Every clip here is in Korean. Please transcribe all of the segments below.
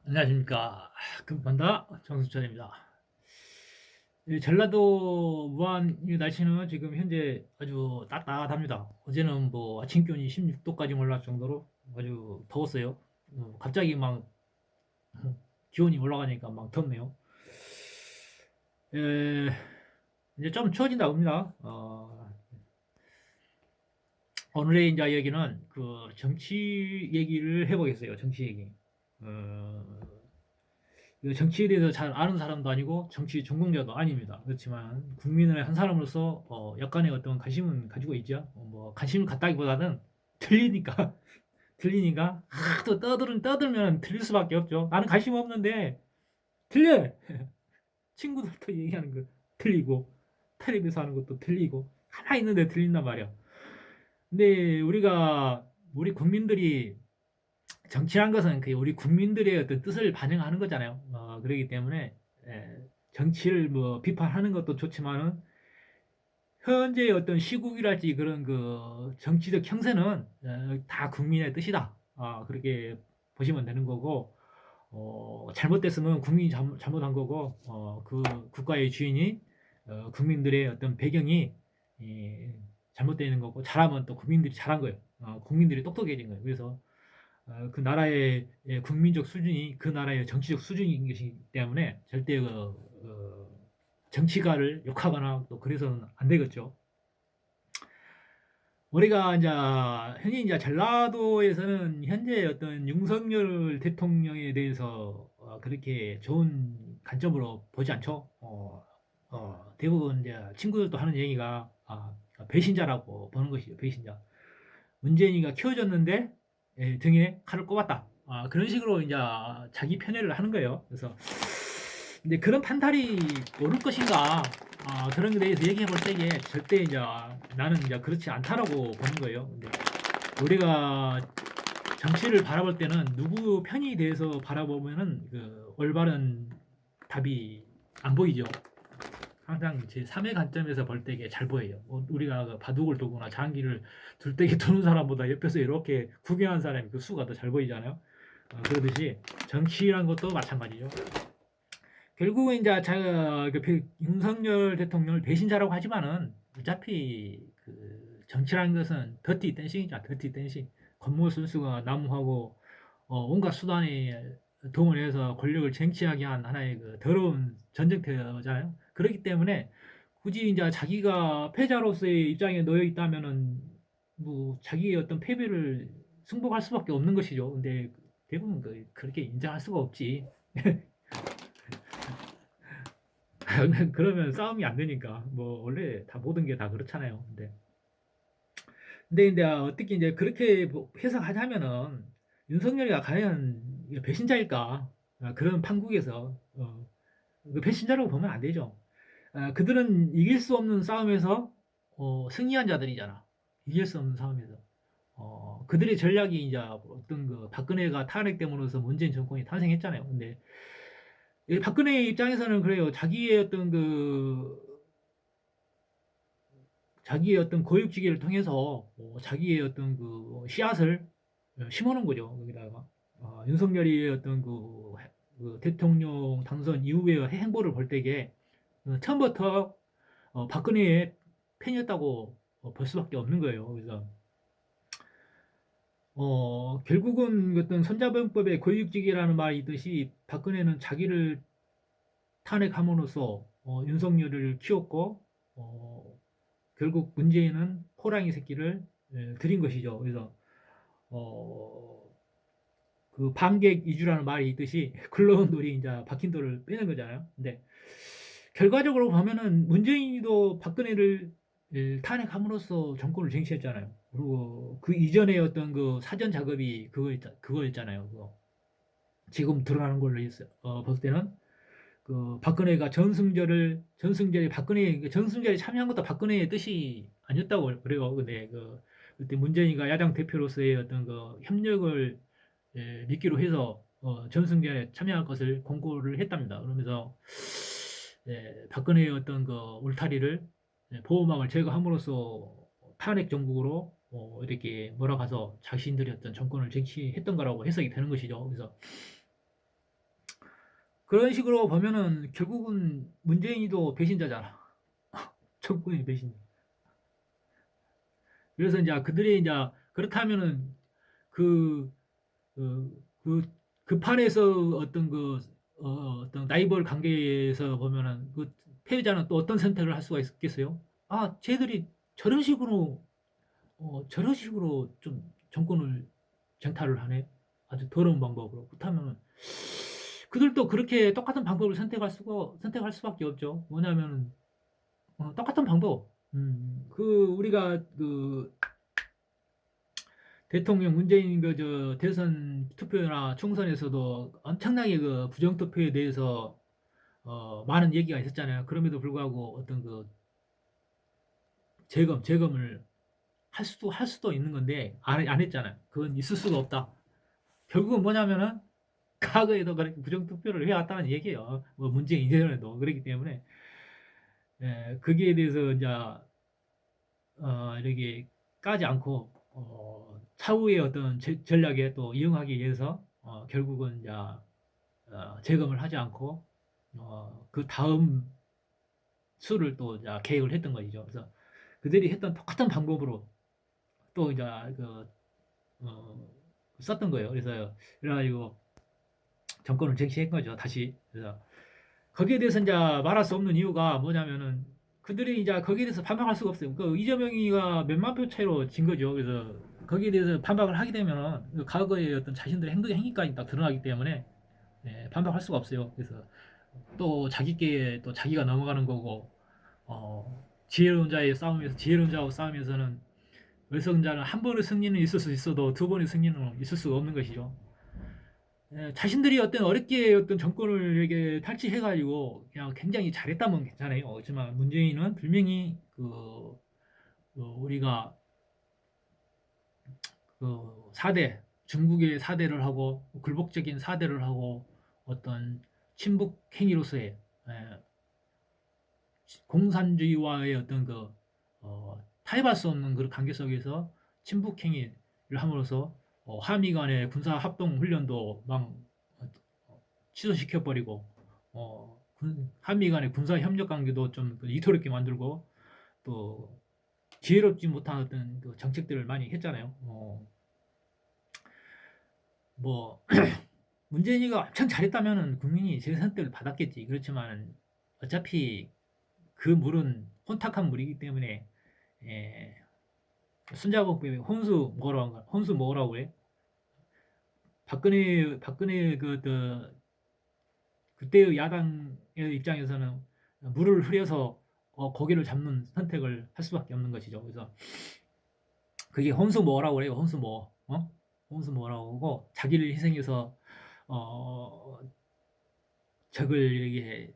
안녕하십니까. 금판다 정수철입니다. 이 전라도 무안 이 날씨는 지금 현재 아주 따뜻합니다. 어제는 뭐 아침 기온이 16도까지 올라갈 정도로 아주 더웠어요. 갑자기 막 기온이 올라가니까 막 덥네요. 에, 이제 좀 추워진다고 합니다. 오늘의 이제 얘기는 그 정치 얘기를 해보겠어요. 정치 얘기. 어, 그 정치에 대해서 잘 아는 사람도 아니고 정치 전공자도 아닙니다. 그렇지만 국민의 한 사람으로서 약간의 어떤 관심은 가지고 있죠. 뭐 관심을 갖다기보다는 틀리니까 틀리니까 하도 떠들면 틀릴 수밖에 없죠. 나는 관심 없는데 틀려. 친구들도 얘기하는 거 틀리고 텔레비에서 하는 것도 틀리고 하나 있는데 틀린단 말이야. 근데 우리 국민들이 정치란 것은 그 우리 국민들의 어떤 뜻을 반영하는 거잖아요. 그렇기 때문에 정치를 뭐 비판하는 것도 좋지만은 현재의 어떤 시국이랄지 그런 그 정치적 형세는 다 국민의 뜻이다. 그렇게 보시면 되는 거고 잘못됐으면 국민이 잘못한 거고 그 국가의 주인이 국민들의 어떤 배경이 예, 잘못되는 거고 잘하면 또 국민들이 잘한 거예요. 국민들이 똑똑해진 거예요. 그래서 그 나라의 국민적 수준이 그 나라의 정치적 수준인 것이기 때문에 절대 정치가를 욕하거나 또 그래서는 안 되겠죠. 우리가 이제 현재 이제 전라도에서는 현재 어떤 윤석열 대통령에 대해서 그렇게 좋은 관점으로 보지 않죠. 대부분 이제 친구들도 하는 얘기가 배신자라고 보는 것이죠. 배신자. 문재인이가 키워줬는데 등에 칼을 꼽았다. 그런 식으로 이제 자기 편애를 하는 거예요. 그래서 근데 그런 판단이 옳을 것인가? 그런 것에 대해서 얘기해 볼 때에 절대 이제 나는 이제 그렇지 않다라고 보는 거예요. 근데 우리가 정치를 바라볼 때는 누구 편이 대해서 바라보면은 그 올바른 답이 안 보이죠. 항상 제 3의 관점에서 볼 때게 잘 보여요. 우리가 그 바둑을 두거나 장기를 둘 때게 두는 사람보다 옆에서 이렇게 구경한 사람이 그 수가 더 잘 보이잖아요. 그러듯이 정치란 것도 마찬가지죠. 결국은 이제 윤석열 대통령을 배신자라고 하지만은 어차피 그 정치라는 것은 더티 댄싱이죠. 더티 댄싱. 겉모습 순수가 나무하고 온갖 수단에 동원해서 권력을 쟁취하게 한 하나의 그 더러운 전쟁터잖아요. 그렇기 때문에 굳이 이제 자기가 패자로서의 입장에 놓여 있다면은 뭐 자기의 어떤 패배를 승복할 수밖에 없는 것이죠. 근데 대부분 그렇게 인정할 수가 없지. 그러면 싸움이 안 되니까 뭐 원래 다 모든 게 다 그렇잖아요. 근데 이제 어떻게 이제 그렇게 뭐 해석하자면은 윤석열이가 과연 배신자일까? 그런 판국에서 그 배신자라고 보면 안 되죠. 그들은 이길 수 없는 싸움에서 승리한 자들이잖아. 이길 수 없는 싸움에서. 그들의 전략이 이제 어떤 그 박근혜가 탄핵됨으로써 문재인 정권이 탄생했잖아요. 근데 이 박근혜 입장에서는 그래요. 자기의 어떤 고육지기를 통해서 자기의 어떤 그 씨앗을 심어놓은 거죠. 여기다가 윤석열이 어떤 그 대통령 당선 이후의 행보를 볼 때에 처음부터 박근혜의 팬이었다고 볼 수밖에 없는 거예요. 그래서 결국은 어떤 손자병법의 고육지기라는 말이 있듯이 박근혜는 자기를 탄핵함으로써 윤석열을 키웠고 어, 결국 문재인은 호랑이 새끼를 들인 것이죠. 그래서 어, 그 반객 이주라는 말이 있듯이 굴러온 돌이 이제 박힌 돌을 빼는 거잖아요. 근데 결과적으로 보면은 문재인도 박근혜를 탄핵함으로써 정권을 쟁취했잖아요. 그리고 그 이전에 어떤 그 사전 작업이 그거였잖아요. 그거. 지금 드러나는 걸로 볼 때는 그 박근혜가 전승절이 전승절에 참여한 것도 박근혜의 뜻이 아니었다고 그래요. 근데 그때 문재인이가 야당 대표로서의 어떤 그 협력을 미끼로 해서 전승절에 참여할 것을 공고를 했답니다. 그러면서 박근혜의 어떤 그 울타리를 보호막을 제거함으로써 탄핵 정국으로 이렇게 몰아가서 자신들이 어떤 정권을 쟁취했던 거라고 해석이 되는 것이죠. 그래서 그런 식으로 보면은 결국은 문재인이도 배신자잖아. 정권의 배신. 그래서 이제 그들이 이제 그렇다면은 그, 그 판에서 어떤 어떤 라이벌 관계에서 보면은 그 패배자는 또 어떤 선택을 할 수가 있겠어요? 아, 쟤들이 저런 식으로, 저런 식으로 좀 정권을 쟁탈을 하네. 아주 더러운 방법으로. 그렇다면은 그들도 그렇게 똑같은 방법을 선택할 수밖에 없죠. 뭐냐면은, 똑같은 방법. 우리가 대통령 문재인 대선 투표나 총선에서도 엄청나게 그 부정투표에 대해서 많은 얘기가 있었잖아요. 그럼에도 불구하고 어떤 재검을 할 수도 있는 건데 안 했잖아요. 그건 있을 수가 없다. 결국은 뭐냐면은 과거에도 그렇게 부정투표를 해왔다는 얘기예요. 뭐 문재인 이전에도 그렇기 때문에 거기에 대해서 이제 이렇게 까지 않고 차후의 어떤 전략에 또 이용하기 위해서 결국은 이제 재검을 하지 않고 그 다음 수를 또 이제 계획을 했던 것이죠. 그래서 그들이 했던 똑같은 방법으로 또 이제 그 어, 썼던 거예요. 그래가지고 정권을 쟁취한 거죠. 다시. 그래서 거기에 대해서 이제 말할 수 없는 이유가 뭐냐면은 그들이 이제 거기에 대해서 반박할 수가 없어요. 그 이재명이가 몇만 표 차이로 진 거죠. 그래서 거기에 대해서 반박을 하게 되면은 그 과거의 어떤 자신들의 행위까지 딱 드러나기 때문에 반박할 수가 없어요. 그래서 또 자기께 또 자기가 넘어가는 거고 지혜로운 자의 싸움에서 지혜로운 자하고 싸움에서는 어리석은 자는 한 번의 승리는 있을 수 있어도 두 번의 승리는 있을 수가 없는 것이죠. 자신들이 어떤 어렵게 어떤 정권을 이렇게 탈취해가지고 그냥 굉장히 잘했다면 괜찮아요. 하지만 문재인은 분명히 우리가 그 4대 중국의 4대를 하고 굴복적인 4대를 하고 어떤 친북 행위로서의 공산주의와의 어떤 타협할 수 없는 그런 관계 속에서 친북 행위를 함으로써 한미 간의 군사 합동 훈련도 막 취소시켜 버리고 한미 간의 군사 협력 관계도 좀 이토롭게 만들고 또 지혜롭지 못한 어떤 정책들을 많이 했잖아요. 뭐 문재인이가 엄청 잘했다면은 국민이 재선 때를 받았겠지. 그렇지만 어차피 그 물은 혼탁한 물이기 때문에 예, 손자국법에 혼수 뭐라고 그래? 박근혜 그때의 야당의 입장에서는 물을 흐려서 고기를 잡는 선택을 할 수밖에 없는 것이죠. 그래서 그게 혼수 뭐라고 그래요? 혼수 뭐? 혼수 뭐라고 하고 자기를 희생해서 어, 적을 이렇게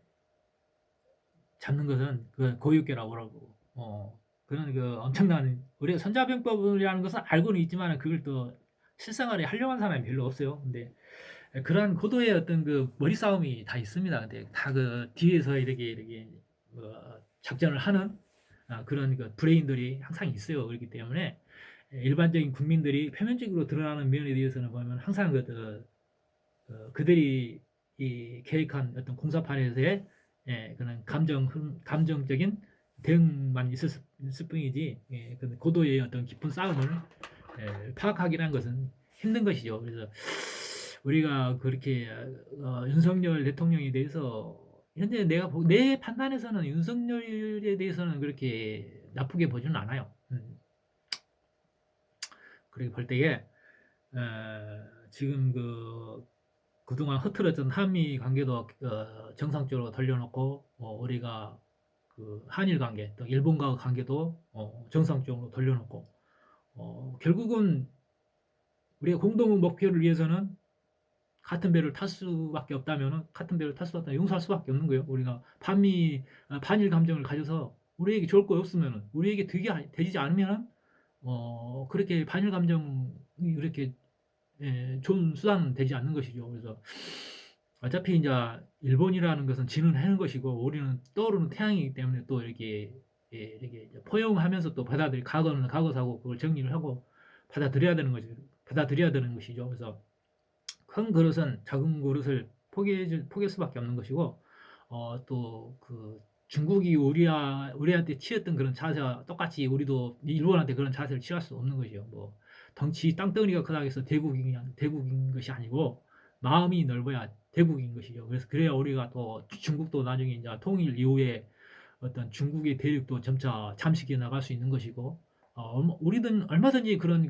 잡는 것은 그 고육계라고 하고 그런 엄청난 우리가 손자병법이라는 것은 알고는 있지만 그걸 또 실생활에 활용한 사람이 별로 없어요. 근데 그러한 고도의 어떤 그 머리 싸움이 다 있습니다. 근데 다 그 뒤에서 이렇게 작전을 하는 그런 그 브레인들이 항상 있어요. 그렇기 때문에 일반적인 국민들이 표면적으로 드러나는 면에 대해서는 보면 항상 그들이 이 계획한 어떤 공사판에서의 그런 감정적인 대응만 있을 뿐이지 그 고도의 어떤 깊은 싸움을 파악하기란 것은 힘든 것이죠. 그래서 우리가 그렇게 윤석열 대통령에 대해서 현재 내 판단에서는 윤석열에 대해서는 그렇게 나쁘게 보지는 않아요. 그렇게 볼 때에 지금 그동안 흐트러졌던 한미 관계도 정상적으로 돌려놓고 우리가 그 한일 관계 또 일본과 관계도 정상적으로 돌려놓고 결국은 우리의 공동 목표를 위해서는 같은 배를 탈 수밖에 없다면 같은 배를 탈 수밖에 없다 용서할 수밖에 없는 거예요. 우리가 반일 감정을 가져서 우리에게 좋을 거 없으면 우리에게 되지 않으면 그렇게 반일 감정이 이렇게 좋은 수단은 되지 않는 것이죠. 그래서 어차피 이제 일본이라는 것은 지는 해는 것이고 우리는 떠오르는 태양이기 때문에 또 이렇게 포용하면서 또 과거는 과거사고 그걸 정리를 하고 받아들여야 되는 것이죠. 그래서 큰 그릇은 작은 그릇을 포기할 수밖에 없는 것이고, 또 그 중국이 우리한테 취했던 그런 자세와 똑같이 우리도 일본한테 그런 자세를 취할 수 없는 것이죠. 뭐 덩치 땅덩이가 크다고 해서 대국인 것이 아니고 마음이 넓어야 대국인 것이죠. 그래서 그래야 우리가 또 중국도 나중에 이제 통일 이후에 어떤 중국의 대륙도 점차 잠식해 나갈 수 있는 것이고, 우리는 얼마든지 그런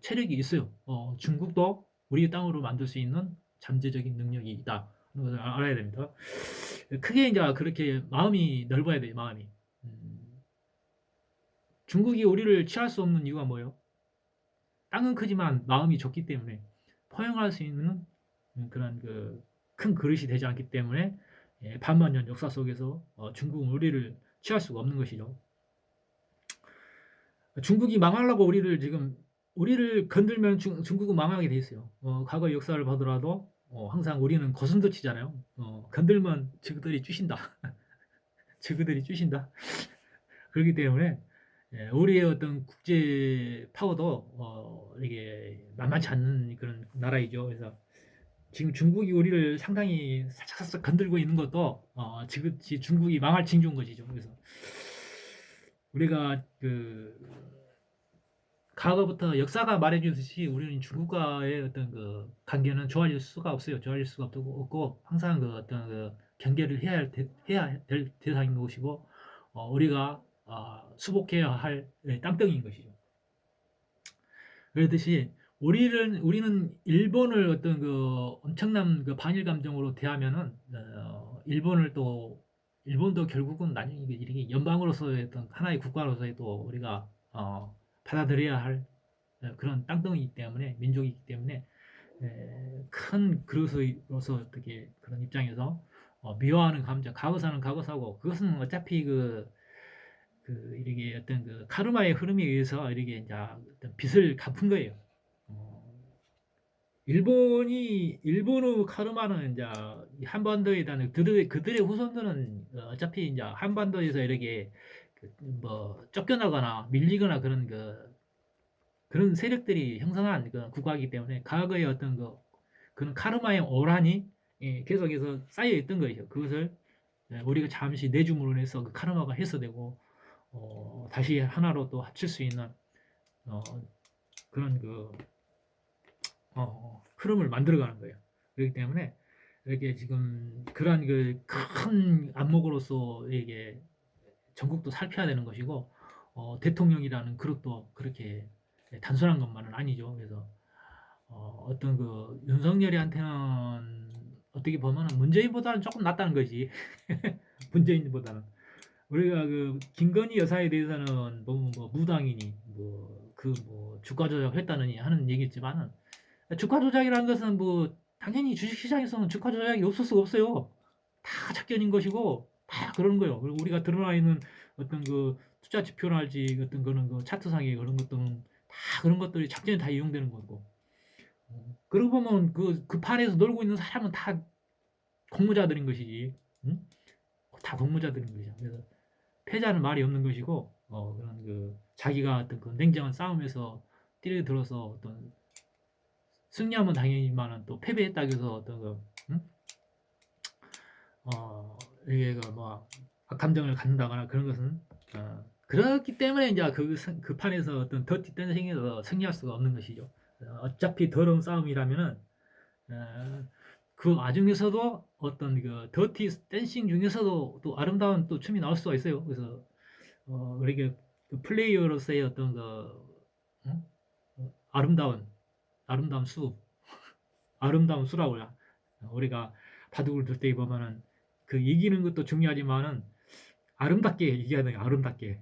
체력이 있어요. 중국도 우리 땅으로 만들 수 있는 잠재적인 능력이 있다. 그런 것을 알아야 됩니다. 크게 이제 그렇게 마음이 넓어야 돼요. 마음이. 중국이 우리를 취할 수 없는 이유가 뭐예요? 땅은 크지만 마음이 좁기 때문에 포용할 수 있는 그런 큰 그릇이 되지 않기 때문에 반만년 역사 속에서 중국은 우리를 취할 수가 없는 것이죠. 중국이 망하려고 우리를 건들면 중국은 망하게 돼 있어요. 과거 역사를 보더라도 항상 우리는 고슴도치잖아요. 건들면 저그들이 쭈신다. 저그들이 쭈신다. 그렇기 때문에 우리의 어떤 국제 파워도 이게 만만치 않는 그런 나라이죠. 그래서 지금 중국이 우리를 상당히 살짝 건들고 있는 것도 지그치 중국이 망할 징조인 것이죠. 그래서 우리가 과거부터 역사가 말해주듯이 우리는 중국과의 어떤 관계는 좋아질 수가 없어요. 좋아질 수가 없고 항상 어떤 경계를 해야 될 대상인 것이고, 우리가 수복해야 할 땅덩이인 것이죠. 그렇듯이 우리는 일본을 어떤 엄청난 반일 감정으로 대하면은 일본도 결국은 나중에 이렇게 연방으로서의 어떤 하나의 국가로서의 또 우리가 받아들여야 할 그런 땅덩이이기 때문에, 민족이기 때문에 큰 그릇으로서 어떻게 그런 입장에서 미워하는 감정, 과거사는 과거사고, 그것은 어차피 이렇게 어떤 카르마의 흐름에 의해서 이렇게 이제 어떤 빚을 갚은 거예요. 일본의 카르마는 이제 한반도에 대한 그들의 후손들은 어차피 이제 한반도에서 이렇게 뭐 쫓겨나거나 밀리거나 그런 세력들이 형성한 국가이기 때문에 과거의 어떤 그런 카르마의 오란이 계속해서 쌓여 있던 거죠. 그것을 우리가 잠시 내줌으로 해서 그 카르마가 해소되고 다시 하나로 또 합칠 수 있는 그런 흐름을 만들어가는 거예요. 그렇기 때문에 이렇게 지금 그러한 큰 안목으로서 이게 전국도 살펴야 되는 것이고, 대통령이라는 그릇도 그렇게 단순한 것만은 아니죠. 그래서 어떤 윤석열이한테는 어떻게 보면 문재인보다는 조금 낫다는 거지. 문재인보다는. 우리가 김건희 여사에 대해서는 뭐 무당이니 주가 조작했다느니 하는 얘기지만은, 주가 조작이라는 것은 당연히 주식시장에서는 주가 조작이 없을 수가 없어요. 다 작전인 것이고 다 그런 거예요. 그리고 우리가 드러나 있는 어떤 투자 지표랄지 어떤 거는 차트상의 그런 것들은 다 그런 것들이 작전에 다 이용되는 거고. 그러고 보면 그 판에서 놀고 있는 사람은 다 공모자들인 것이지. 응? 다 공모자들인 것이죠. 그래서 패자는 말이 없는 것이고, 그런 자기가 어떤 냉정한 싸움에서 뛰어 들어서 어떤 승리하면 당연히만은 또 패배했다고 해서 어떤 응? 이게 악감정을 갖는다거나 그런 것은 그렇기 때문에 이제 그 판에서 어떤 더티 댄싱에서 승리할 수가 없는 것이죠. 어차피 더러운 싸움이라면은 그 와중에서도 어떤 더티 댄싱 중에서도 또 아름다운 또 춤이 나올 수가 있어요. 그래서 우리가 플레이어로서의 어떤 응? 아름다운 아름다운 수라고요. 우리가 바둑을 둘 때 보면은 이기는 것도 중요하지만은 아름답게 이겨야 돼요. 아름답게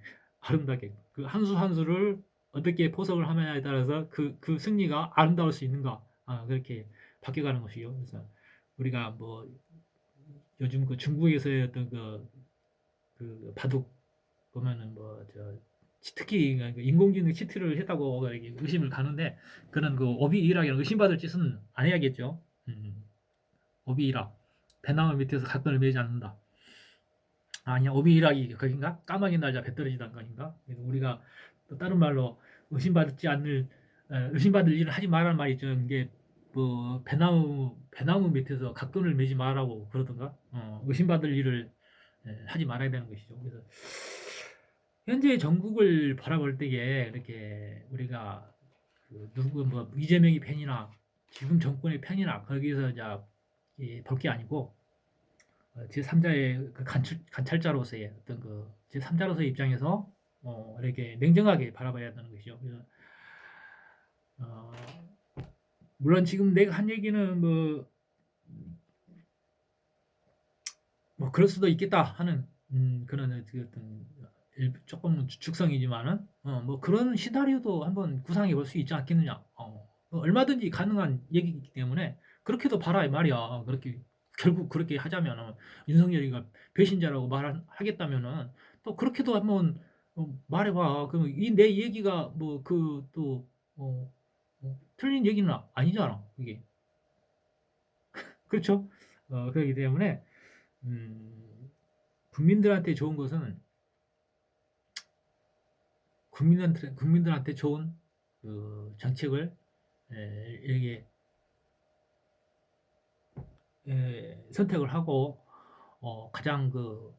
그 한 수 한 수를 어떻게 포석을 하느냐에 따라서 그 승리가 아름다울 수 있는가, 그렇게 바뀌어가는 것이요. 그래서 우리가 요즘 중국에서의 어떤 그 바둑 보면은 특히 인공지능 치트를 했다고 의심을 가는데, 그런 오비이락이라는 의심받을 짓은 안 해야겠죠. 오비이락, 배낭을 밑에서 각본을 매지 않는다. 아니야, 오비이락이 거긴가? 까마귀 날자 배 떨어지던 거인가? 그래서 우리가 또 다른 말로 의심받을 일을 하지 말라는 말이 있죠. 이게 뭐 배나무 밑에서 각돈을 매지 말라고 그러던가 의심받을 일을 하지 말아야 되는 것이죠. 그래서 현재 전국을 바라볼 때에 이렇게 우리가 그 누구 뭐 이재명이 편이나 지금 정권의 편이나 거기서 이제 볼 게 아니고 제3자의 그 관찰자로서의 어떤 그 제3자로서의 입장에서 이렇게 냉정하게 바라봐야 되는 것이죠. 그래서 어, 물론 지금 내가 한 얘기는 뭐 그럴 수도 있겠다 하는 그런 어떤 조금 추측성이지만은 뭐 그런 시나리오도 한번 구상해 볼 수 있지 않겠느냐. 얼마든지 가능한 얘기이기 때문에 그렇게도 봐라 이 말이야. 그렇게 결국 그렇게 하자면은 윤석열이가 배신자라고 말하겠다면은 또 그렇게도 한번 말해봐. 그럼 이 내 얘기가 뭐 그 또 틀린 얘기는 아니잖아. 이게 그렇죠? 그렇기 때문에 음, 국민들한테 좋은 것은 국민들한테 좋은 그 정책을 이렇게 선택을 하고 가장 그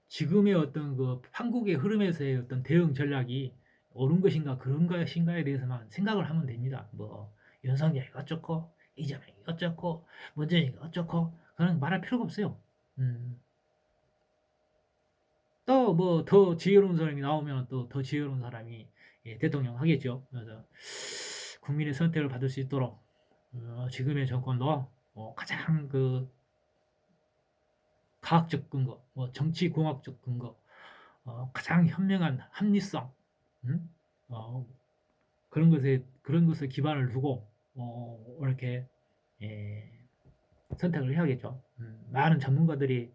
지금의 어떤 그 한국의 흐름에서의 어떤 대응 전략이 옳은 것인가 그런 것인가에 대해서만 생각을 하면 됩니다. 뭐 윤석열이 어쩌고 이재명이 어쩌고 문재인이 어쩌고 그런 말할 필요가 없어요. 또 뭐 더 지혜로운 사람이 나오면 또 더 지혜로운 사람이 대통령 하겠죠. 그래서 국민의 선택을 받을 수 있도록 지금의 정권도 가장 그 과학적 근거, 뭐 정치 공학적 근거, 가장 현명한 합리성, 음? 어, 그런 것에 기반을 두고 이렇게 예, 선택을 해야겠죠. 많은 전문가들이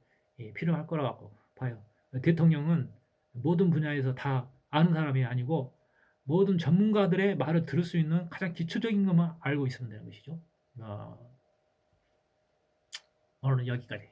필요할 거라고 봐요. 대통령은 모든 분야에서 다 아는 사람이 아니고 모든 전문가들의 말을 들을 수 있는 가장 기초적인 것만 알고 있으면 되는 것이죠. 오늘은 여기까지.